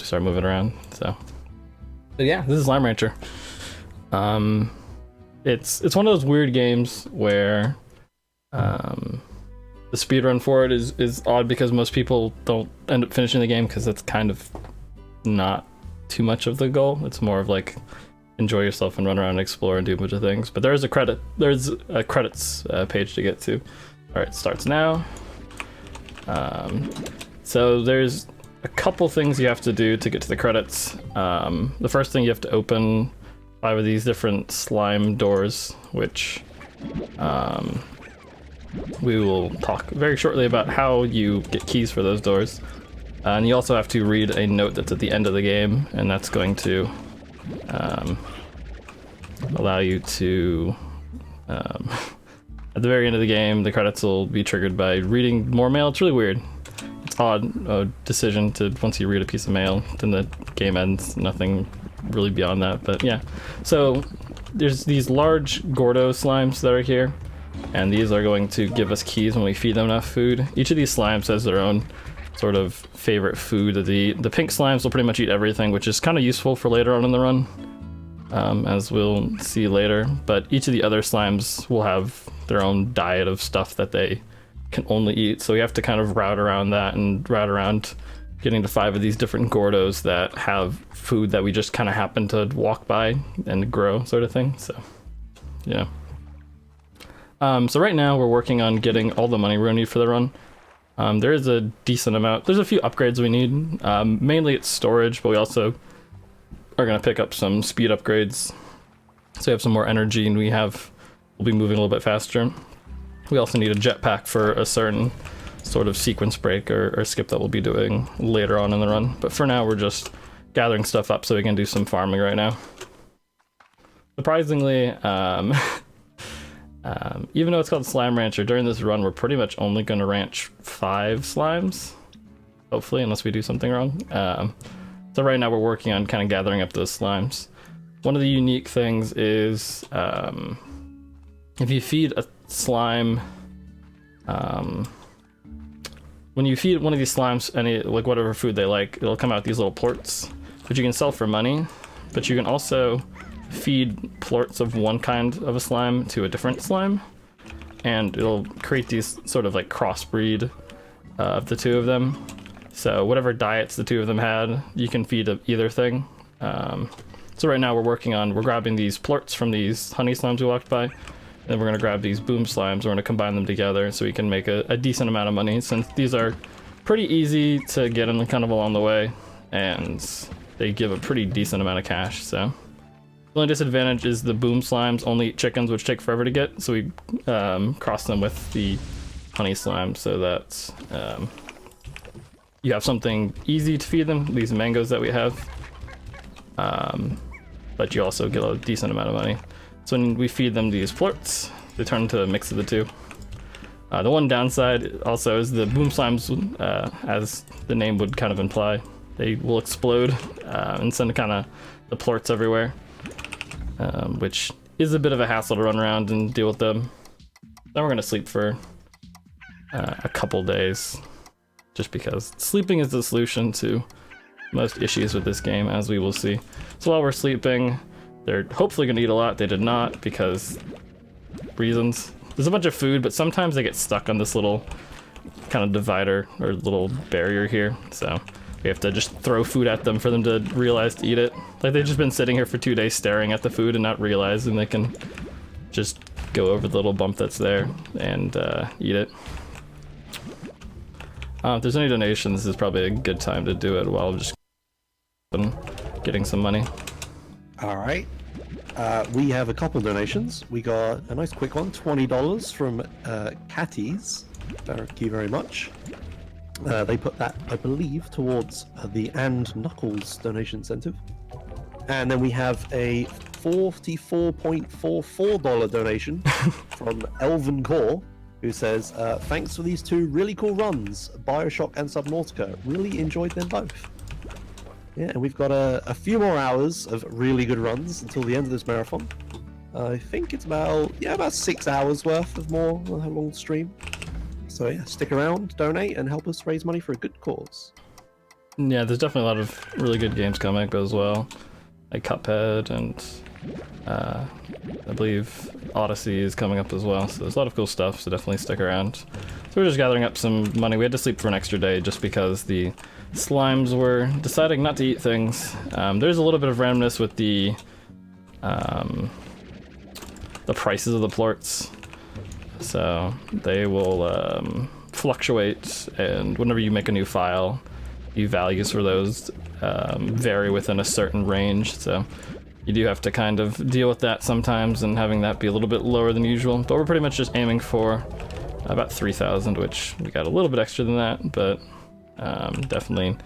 to start moving around. So, but yeah, this is Slime Rancher. It's one of those weird games where the speedrun for it is odd because most people don't end up finishing the game because it's kind of not too much of the goal. It's more of like enjoy yourself and run around and explore and do a bunch of things. But there's a credits page to get to. All right, it starts now. So there's a couple things you have to do to get to the credits. The first thing, you have to open 5 of these different slime doors, which we will talk very shortly about how you get keys for those doors. And you also have to read a note that's at the end of the game, and that's going to allow you to, at the very end of the game, the credits will be triggered by reading more mail. It's really weird. It's odd decision to, once you read a piece of mail, then the game ends. Nothing really beyond that, but yeah. So there's these large Gordo slimes that are here, and these are going to give us keys when we feed them enough food. Each of these slimes has their own sort of favorite food. The pink slimes will pretty much eat everything, which is kind of useful for later on in the run, as we'll see later. But each of the other slimes will have their own diet of stuff that they can only eat, so we have to kind of route around that and route around getting to 5 of these different Gordos that have food that we just kind of happen to walk by and grow, sort of thing. So yeah. So right now we're working on getting all the money we're gonna need for the run. There is a decent amount. There's a few upgrades we need. Mainly it's storage, but we also are gonna pick up some speed upgrades, so we have some more energy, and we'll be moving a little bit faster. We also need a jetpack for a certain sort of sequence break or skip that we'll be doing later on in the run. But for now, we're just gathering stuff up so we can do some farming right now. Surprisingly, even though it's called Slime Rancher, during this run, we're pretty much only going to ranch 5 slimes, hopefully, unless we do something wrong. So right now we're working on kind of gathering up those slimes. One of the unique things is if you feed a slime, when you feed one of these slimes any, like, whatever food they like, it'll come out these little plorts, which you can sell for money, but you can also feed plorts of one kind of a slime to a different slime, and it'll create these sort of like crossbreed of the 2 of them. So whatever diets the 2 of them had, you can feed either thing. So right now we're grabbing these plorts from these honey slimes we walked by, and then we're going to grab these boom slimes. We're going to combine them together so we can make a decent amount of money, since these are pretty easy to get in kind of along the way, and they give a pretty decent amount of cash. So the only disadvantage is the boom slimes only eat chickens, which take forever to get, so we cross them with the honey slime so that you have something easy to feed them, these mangoes that we have, but you also get a decent amount of money. So when we feed them these plorts, they turn into a mix of the 2. The one downside also is the boom slimes, as the name would kind of imply, they will explode and send kind of the plorts everywhere, which is a bit of a hassle to run around and deal with them. Then we're going to sleep for a couple days, just because sleeping is the solution to most issues with this game, as we will see. So while we're sleeping, they're hopefully going to eat a lot. They did not, because reasons. There's a bunch of food, but sometimes they get stuck on this little kind of divider or little barrier here, so we have to just throw food at them for them to realize to eat it. Like, they've just been sitting here for 2 days staring at the food and not realizing they can just go over the little bump that's there and eat it. If there's any donations, this is probably a good time to do it while I'm just getting some money. All right. We have a couple donations. We got a nice quick one, $20 from Catties. Thank you very much. They put that, I believe, towards the And Knuckles donation incentive. And then we have a $44.44 donation from Elven Core, who says, thanks for these 2 really cool runs, Bioshock and Subnautica. Really enjoyed them both. Yeah, and we've got a few more hours of really good runs until the end of this marathon. I think it's about 6 hours worth of more. We'll have a long stream. So yeah, stick around, donate, and help us raise money for a good cause. Yeah, there's definitely a lot of really good games coming up as well, like Cuphead and I believe Odyssey is coming up as well. So there's a lot of cool stuff. So definitely stick around. So we're just gathering up some money. We had to sleep for an extra day just because the slimes were deciding not to eat things. There's a little bit of randomness with the prices of the plorts. So they will fluctuate, and whenever you make a new file, the values for those vary within a certain range. So you do have to kind of deal with that sometimes, and having that be a little bit lower than usual. But we're pretty much just aiming for about 3,000, which we got a little bit extra than that, but definitely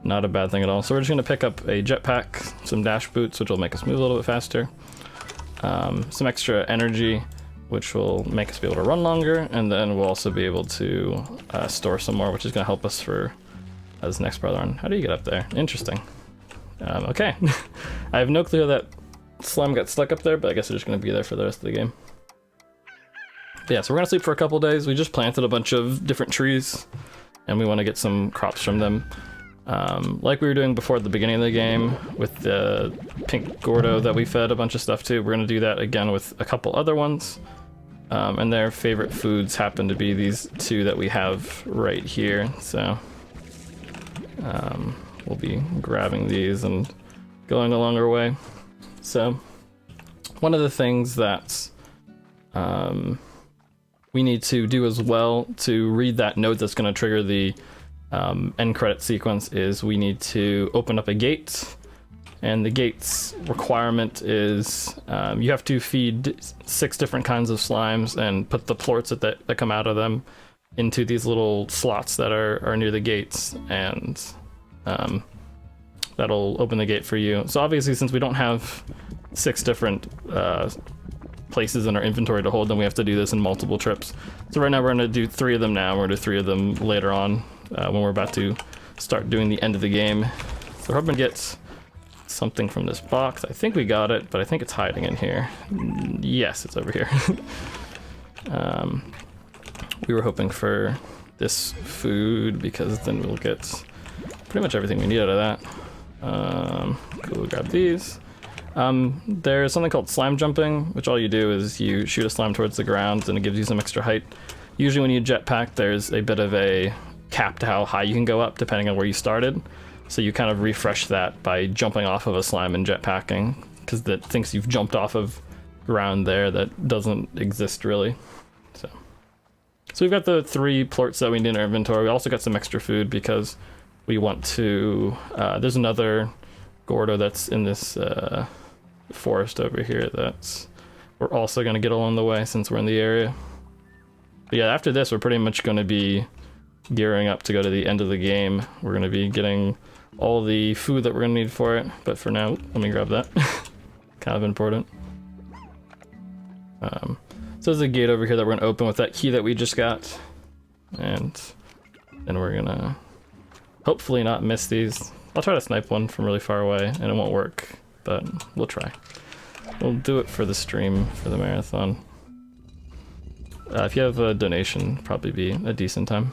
not a bad thing at all. So we're just gonna pick up a jetpack, some dash boots, which will make us move a little bit faster, some extra energy, which will make us be able to run longer, and then we'll also be able to store some more, which is gonna help us for this next part on. How do you get up there? Interesting. Okay. I have no clue how that slime got stuck up there, but I guess it's just gonna be there for the rest of the game. But yeah, so we're gonna sleep for a couple days. We just planted a bunch of different trees, and we want to get some crops from them. Like we were doing before at the beginning of the game with the pink Gordo that we fed a bunch of stuff to, we're gonna do that again with a couple other ones. And their favorite foods happen to be these two that we have right here. So we'll be grabbing these and going along our way. So one of the things that we need to do as well to read that note that's going to trigger the end credit sequence is we need to open up a gate. And the gate's requirement is you have to feed 6 different kinds of slimes and put the plorts that come out of them into these little slots that are near the gates, and that'll open the gate for you. So obviously, since we don't have 6 different places in our inventory to hold them, we have to do this in multiple trips. So right now we're going to do 3 of them now. We're going to do 3 of them later on when we're about to start doing the end of the game. So we're hoping to get something from this box. I think we got it, but I think it's hiding in here. Yes, it's over here. We were hoping for this food because then we'll get pretty much everything we need out of that. Cool, grab these. There's something called slime jumping, which all you do is you shoot a slime towards the ground and it gives you some extra height. Usually when you jetpack, there's a bit of a cap to how high you can go up depending on where you started. So you kind of refresh that by jumping off of a slime and jetpacking, because that thinks you've jumped off of ground there that doesn't exist really. So we've got the 3 plorts that we need in our inventory. We also got some extra food because we want to, there's another Gordo that's in this forest over here that's we're also going to get along the way since we're in the area. But yeah, after this we're pretty much going to be gearing up to go to the end of the game. We're going to be getting all the food that we're going to need for it, but for now, let me grab that. Kind of important. So there's a gate over here that we're going to open with that key that we just got, and then we're going to hopefully not miss these. I'll try to snipe one from really far away, and it won't work, but we'll try. We'll do it for the stream, for the marathon. If you have a donation, probably be a decent time.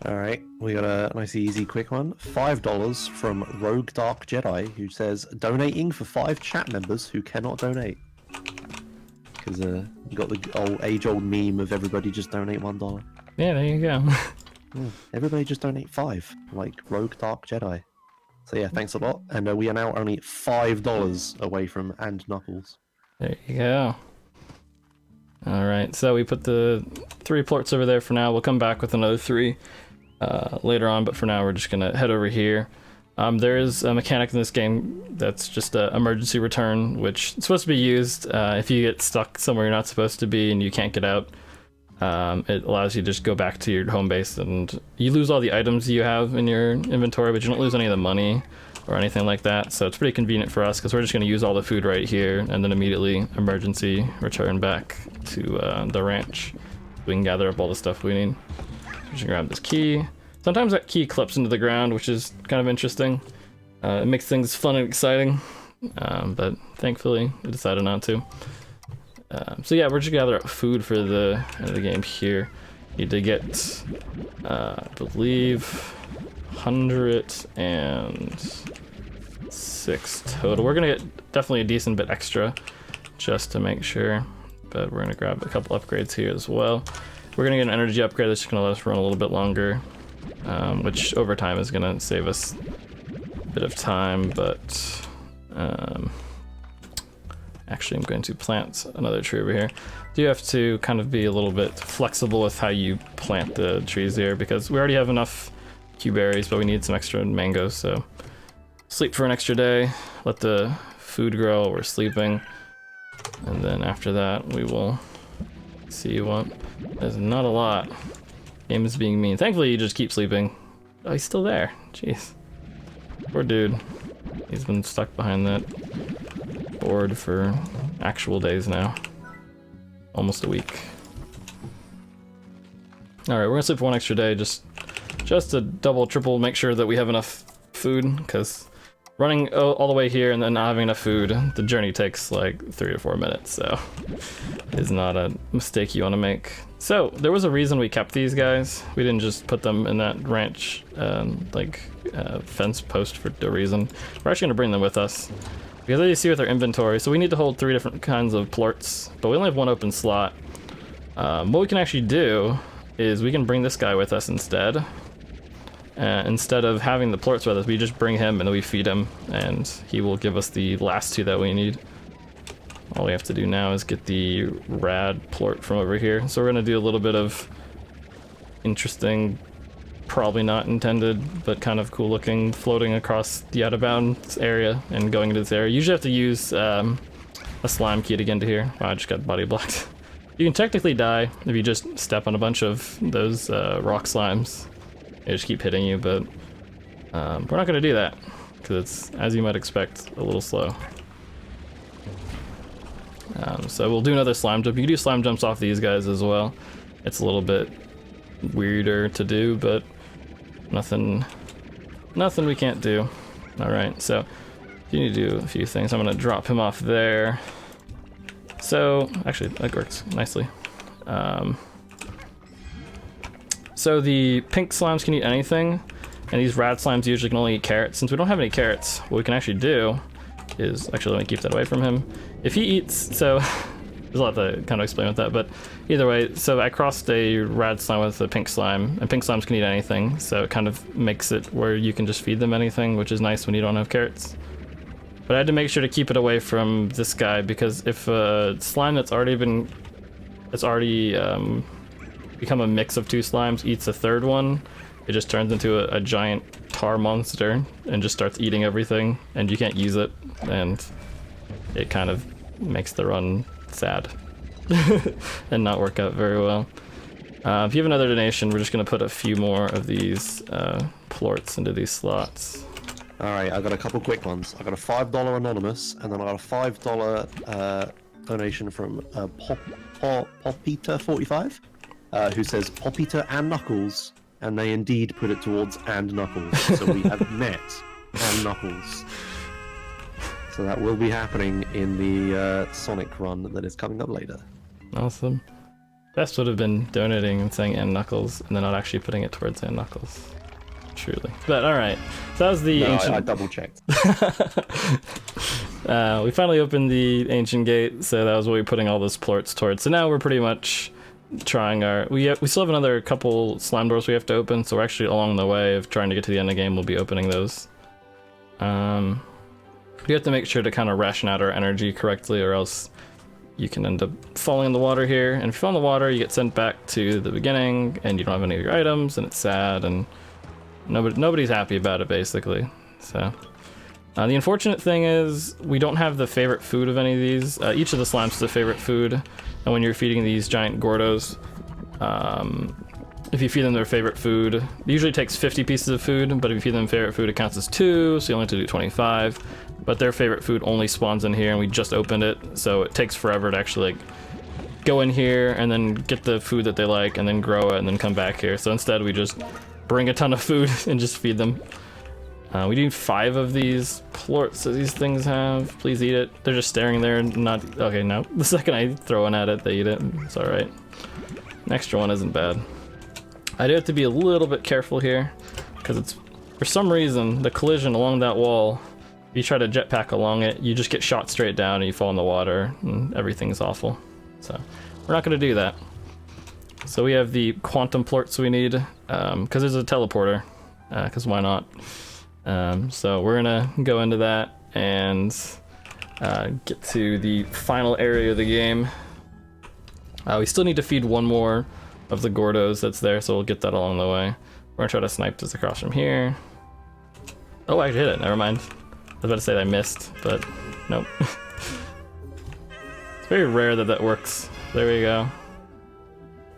Alright, we got a nice easy quick one. $5 from Rogue Dark Jedi, who says, donating for 5 chat members who cannot donate. Because you got the age-old meme of everybody just donate $1. Yeah, there you go. Yeah, everybody just donate 5, like Rogue Dark Jedi. So yeah, thanks a lot. And we are now only $5 away from And Knuckles. There you go. Alright, so we put the 3 plorts over there for now. We'll come back with another 3 later on, but for now we're just gonna head over here. There is a mechanic in this game that's just an emergency return, which is supposed to be used if you get stuck somewhere you're not supposed to be and you can't get out. It allows you to just go back to your home base, and you lose all the items you have in your inventory, but you don't lose any of the money or anything like that. So it's pretty convenient for us because we're just going to use all the food right here and then immediately emergency return back to the ranch. We can gather up all the stuff we need. Just grab this key. Sometimes that key clips into the ground, which is kind of interesting. It makes things fun and exciting, but thankfully we decided not to. So yeah, we're just gather up food for the end of the game here. Need to get, I believe, 106 total. We're gonna get definitely a decent bit extra just to make sure, but we're gonna grab a couple upgrades here as well. We're gonna get an energy upgrade that's just gonna let us run a little bit longer, which over time is gonna save us a bit of time, but actually I'm going to plant another tree over here. You have to kind of be a little bit flexible with how you plant the trees here, because we already have enough Q berries, but we need some extra mangoes, so sleep for an extra day, let the food grow while we're sleeping, and then after that we will see what. There's not a lot. Game is being mean. Thankfully you just keep sleeping. Oh, he's still there. Jeez. Poor dude. He's been stuck behind that board for actual days now. Almost a week. Alright, we're gonna sleep for one extra day just to double, triple make sure that we have enough food, because running all the way here and then not having enough food, the journey takes like 3 to 4 minutes, so it's not a mistake you want to make. So there was a reason we kept these guys. We didn't just put them in that ranch fence post for no reason. We're actually gonna bring them with us, because as you see with our inventory, so we need to hold 3 different kinds of plorts, but we only have 1 open slot. What we can actually do is we can bring this guy with us instead. Instead of having the plorts with us, we just bring him and then we feed him, and he will give us the last 2 that we need. All we have to do now is get the rad plort from over here. So we're gonna do a little bit of interesting, probably not intended, but kind of cool looking, floating across the out of bounds area and going into this area. You usually have to use a slime key to get into here. Wow, I just got body blocked. You can technically die if you just step on a bunch of those rock slimes. They just keep hitting you, but we're not gonna do that, because it's, as you might expect, a little slow. So we'll do another slime jump. You can do slime jumps off these guys as well. It's a little bit weirder to do, but nothing we can't do. Alright, so you need to do a few things. I'm gonna drop him off there. So, actually, that works nicely. So the pink slimes can eat anything, and these rad slimes usually can only eat carrots. Since we don't have any carrots, what we can actually do is, actually let me keep that away from him. If he eats, so there's a lot to kind of explain with that, but either way, so I crossed a rad slime with a pink slime, and pink slimes can eat anything, so it kind of makes it where you can just feed them anything, which is nice when you don't have carrots. But I had to make sure to keep it away from this guy, because if a slime that's already become a mix of 2 slimes eats a 3rd one, it just turns into a giant tar monster and just starts eating everything, and you can't use it, and it kind of makes the run sad and not work out very well. If you have another donation, we're just gonna put a few more of these plorts into these slots. Alright, I got a couple quick ones. I got a $5 anonymous, and then I got a $5 donation from Popita45, who says Popita and Knuckles, and they indeed put it towards and Knuckles. So we have met and Knuckles. So that will be happening in the Sonic run that is coming up later. Awesome. Best would have been donating and saying and Knuckles, and then not actually putting it towards and Knuckles. Truly. But alright, so that was the ancient... I double checked. We finally opened the ancient gate, so that was what we were putting all those plorts towards. So now we're pretty much trying our... We still have another couple slime doors we have to open, so we're actually along the way of trying to get to the end of the game, we'll be opening those. You have to make sure to kind of ration out our energy correctly, or else you can end up falling in the water here. And if you fall in the water, you get sent back to the beginning, and you don't have any of your items, and it's sad, and nobody's happy about it, basically. So the unfortunate thing is we don't have the favorite food of any of these. Each of the slimes is a favorite food, and when you're feeding these giant Gordos, if you feed them their favorite food, it usually takes 50 pieces of food, but if you feed them favorite food, it counts as 2, so you only have to do 25. But their favorite food only spawns in here, and we just opened it, so it takes forever to actually go in here and then get the food that they like, and then grow it, and then come back here. So instead, we just bring a ton of food and just feed them. We need 5 of these plorts that these things have. Please eat it. They're just staring there and not... Okay, no. The second I throw one at it, they eat it. It's alright. An extra one isn't bad. I do have to be a little bit careful here, because it's for some reason, the collision along that wall, if you try to jetpack along it, you just get shot straight down and you fall in the water, and everything's awful. So we're not going to do that. So we have the quantum plorts we need, because there's a teleporter, because why not? So we're going to go into that and get to the final area of the game. We still need to feed one more of the Gordos that's there, so we'll get that along the way. We're gonna try to snipe this across from here. Oh, I hit it, never mind. I was about to say that I missed, but nope. It's very rare that that works. There we go.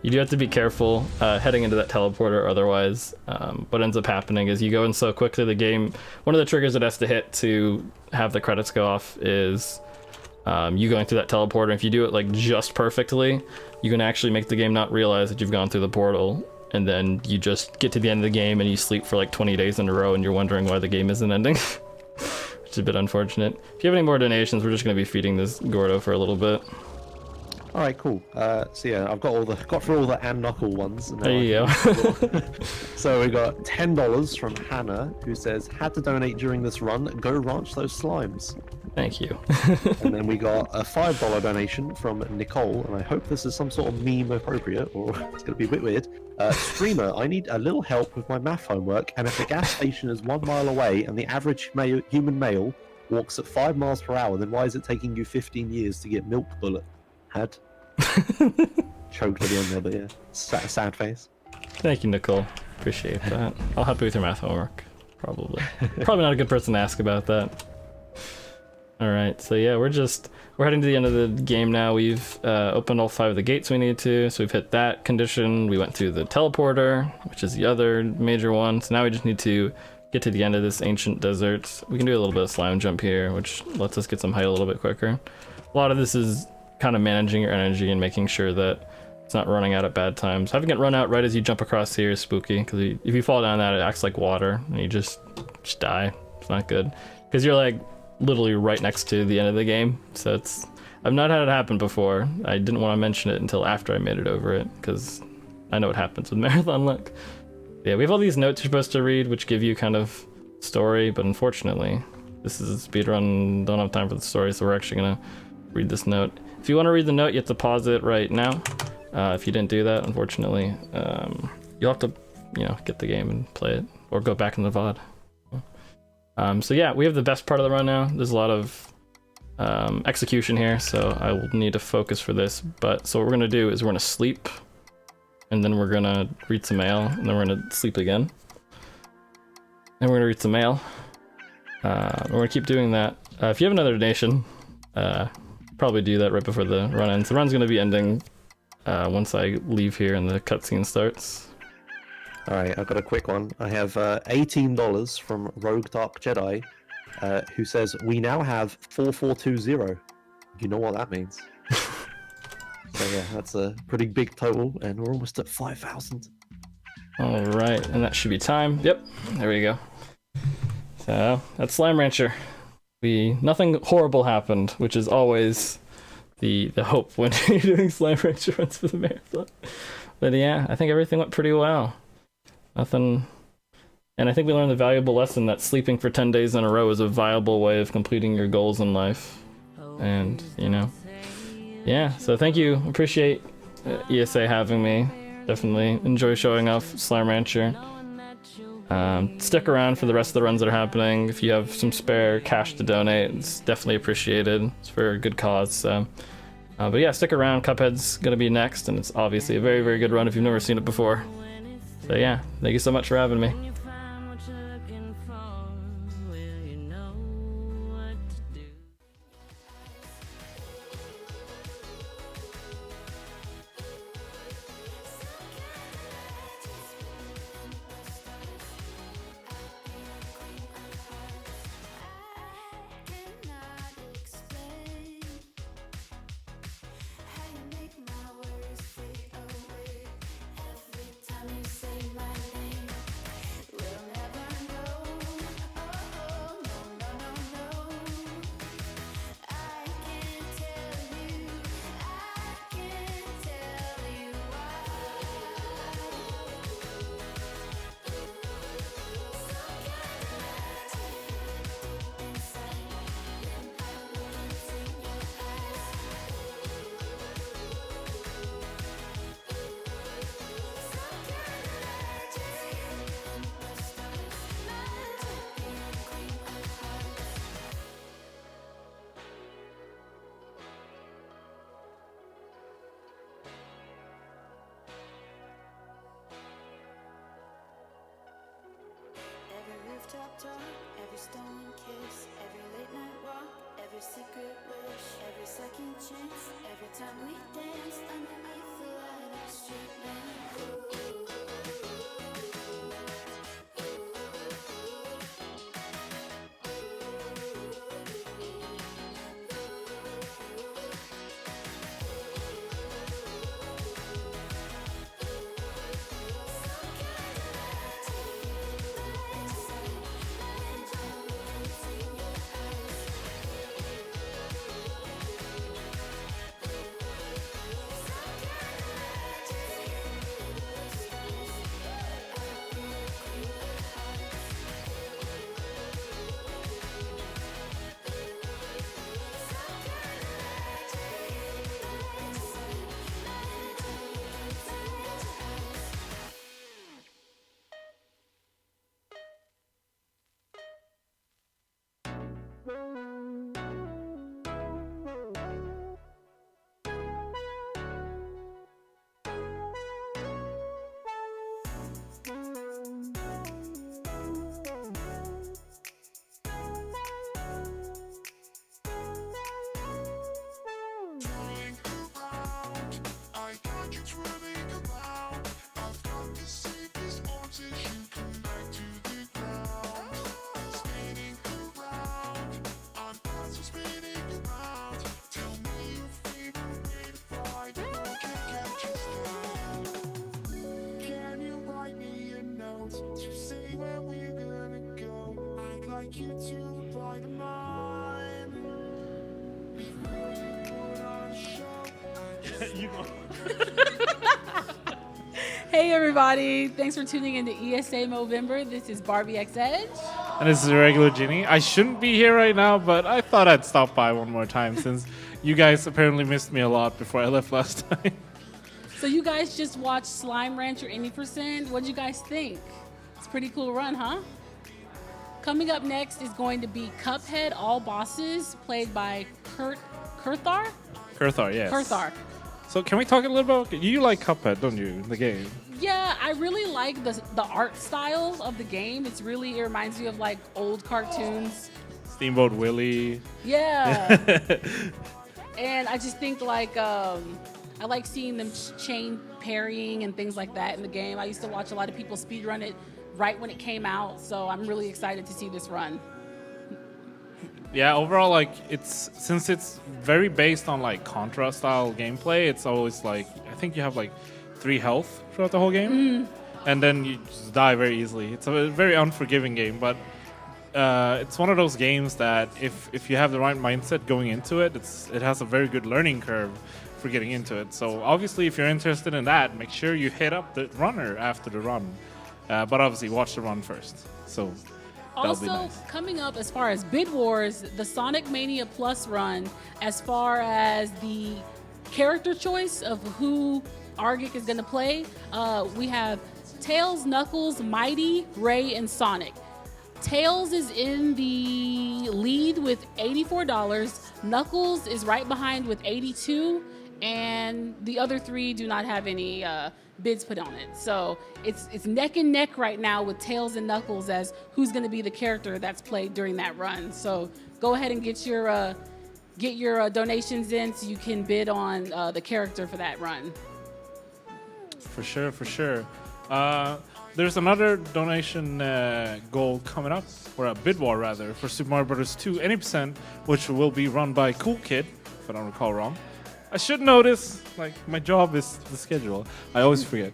You do have to be careful heading into that teleporter, otherwise what ends up happening is you go in so quickly the game, one of the triggers it has to hit to have the credits go off is you going through that teleporter. If you do it like just perfectly, you can actually make the game not realize that you've gone through the portal, and then you just get to the end of the game and you sleep for like 20 days in a row and you're wondering why the game isn't ending. Which is a bit unfortunate. If you have any more donations, we're just going to be feeding this Gordo for a little bit. All right, cool. So yeah, I've got through all the and knuckle ones. And there you go. So we got $10 from Hannah, who says, "Had to donate during this run. Go ranch those slimes." Thank you. And then we got a $5 donation from Nicole, and I hope this is some sort of meme appropriate, or it's going to be a bit weird. Streamer, I need a little help with my math homework, and if the gas station is 1 mile away and the average human male walks at 5 miles per hour, then why is it taking you 15 years to get milk bullet? Had choked at the end there, but yeah, sad face. Thank you, Nicole. Appreciate that. I'll help you with your math homework. Probably not a good person to ask about that. All right, so yeah, we're heading to the end of the game now. We've opened all 5 of the gates we need to, so we've hit that condition. We went through the teleporter, which is the other major one. So now we just need to get to the end of this ancient desert. We can do a little bit of slime jump here, which lets us get some height a little bit quicker. A lot of this is kind of managing your energy and making sure that it's not running out at bad times. Having it run out right as you jump across here is spooky, because if you fall down that, it acts like water and you just die. It's not good, because you're like literally right next to the end of the game. So I've not had it happen before. I didn't want to mention it until after I made it over it, because I know what happens with marathon luck. Yeah, we have all these notes you're supposed to read, which give you kind of story, but unfortunately, this is a speedrun, don't have time for the story, so we're actually gonna read this note. If you want to read the note, you have to pause it right now. If you didn't do that, unfortunately, you'll have to, get the game and play it, or go back in the VOD. So yeah, we have the best part of the run now. There's a lot of execution here, so I will need to focus for this. But so what we're gonna do is we're gonna sleep, and then we're gonna read some mail, and then we're gonna sleep again. Then we're gonna read some mail. We're gonna keep doing that. If you have another donation, probably do that right before the run ends. The run's gonna be ending once I leave here and the cutscene starts. Alright, I've got a quick one. I have $18 from Rogue Dark Jedi, who says, "We now have 4420. You know what that means. So yeah, that's a pretty big total, and we're almost at 5,000. Alright, and that should be time. Yep, there we go. So, that's Slime Rancher. Nothing horrible happened, which is always the hope when you're doing Slime Rancher runs for the marathon. But yeah, I think everything went pretty well. Nothing, and I think we learned the valuable lesson that sleeping for 10 days in a row is a viable way of completing your goals in life. And, yeah, so thank you. Appreciate ESA having me. Definitely enjoy showing off Slime Rancher. Stick around for the rest of the runs that are happening. If you have some spare cash to donate, it's definitely appreciated. It's for a good cause. So, but yeah, stick around. Cuphead's gonna be next, and it's obviously a very, very good run if you've never seen it before. So yeah, thank you so much for having me. talk, every stolen kiss, every late night walk, every secret wish, every second chance, every time we dance underneath the light of the street lamp. You to reply to mine. Before you put on a show. Hey everybody, thanks for tuning in to ESA Movember. This is Barbie X Edge. And this is a regular Ginny. I shouldn't be here right now, but I thought I'd stop by one more time since you guys apparently missed me a lot before I left last time. So you guys just watched Slime Rancher Any Percent. What'd you guys think? It's a pretty cool run, huh? Coming up next is going to be Cuphead All Bosses, played by Kurthar? Kurthar, yes. Kurthar. So can we talk a little about... You like Cuphead, don't you, the game? Yeah, I really like the art style of the game. It reminds me of like old cartoons. Steamboat Willie. Yeah. And I just think like... I like seeing them chain parrying and things like that in the game. I used to watch a lot of people speedrun it right when it came out, so I'm really excited to see this run. Yeah, overall, like, since it's very based on like Contra style gameplay, it's always like, I think you have like 3 health throughout the whole game, and then you just die very easily. It's a very unforgiving game, but it's one of those games that if you have the right mindset going into it, it has a very good learning curve for getting into it. So obviously, if you're interested in that, make sure you hit up the runner after the run. But obviously, watch the run first. So that'll be nice. Also, coming up as far as Bid Wars, the Sonic Mania Plus run, as far as the character choice of who Argic is going to play, we have Tails, Knuckles, Mighty, Ray, and Sonic. Tails is in the lead with $84. Knuckles is right behind with $82. And the other 3 do not have any bids put on it. So it's neck and neck right now with Tails and Knuckles as who's going to be the character that's played during that run. So go ahead and get your donations in so you can bid on the character for that run. For sure. There's another donation goal coming up, or a bid war rather, for Super Mario Bros. 2 Any Percent, which will be run by Cool Kid, if I don't recall wrong. I should know this. Like, my job is the schedule. I always forget.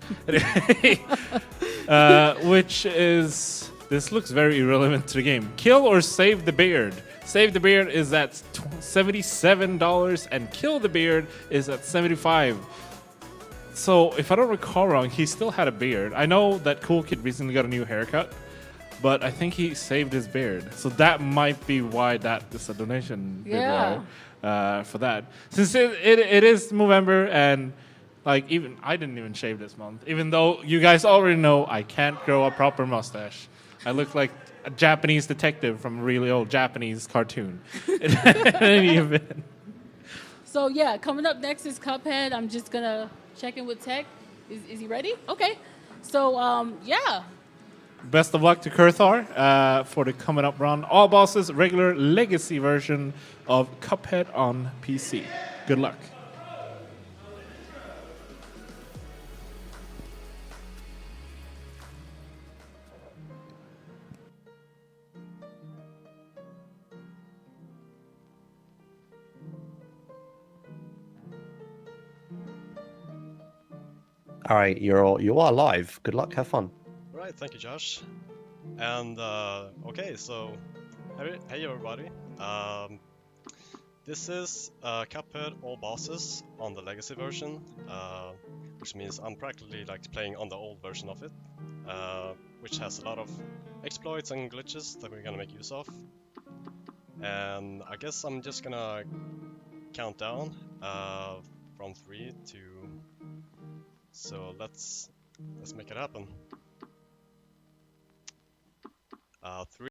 Which is... This looks very irrelevant to the game. Kill or Save the Beard. Save the Beard is at $77, and Kill the Beard is at $75. So, if I don't recall wrong, he still had a beard. I know that Cool Kid recently got a new haircut, but I think he saved his beard. So that might be why that is a donation bid war. For that, since it is Movember, and like even I didn't even shave this month, even though you guys already know I can't grow a proper mustache. I look like a Japanese detective from a really old Japanese cartoon. In any event. So yeah, coming up next is Cuphead. I'm just gonna check in with Tech. Is he ready? Okay. So yeah, Best of luck to Kurthar for the coming up run. All bosses, regular legacy version of Cuphead on PC. Good luck. All right, you are live. Good luck. Have fun. Right, thank you, Josh. And okay, so hey everybody. This is Cuphead all bosses on the legacy version, which means I'm practically like playing on the old version of it, which has a lot of exploits and glitches that we're gonna make use of. And I guess I'm just gonna count down from 3 to. So let's make it happen. 3.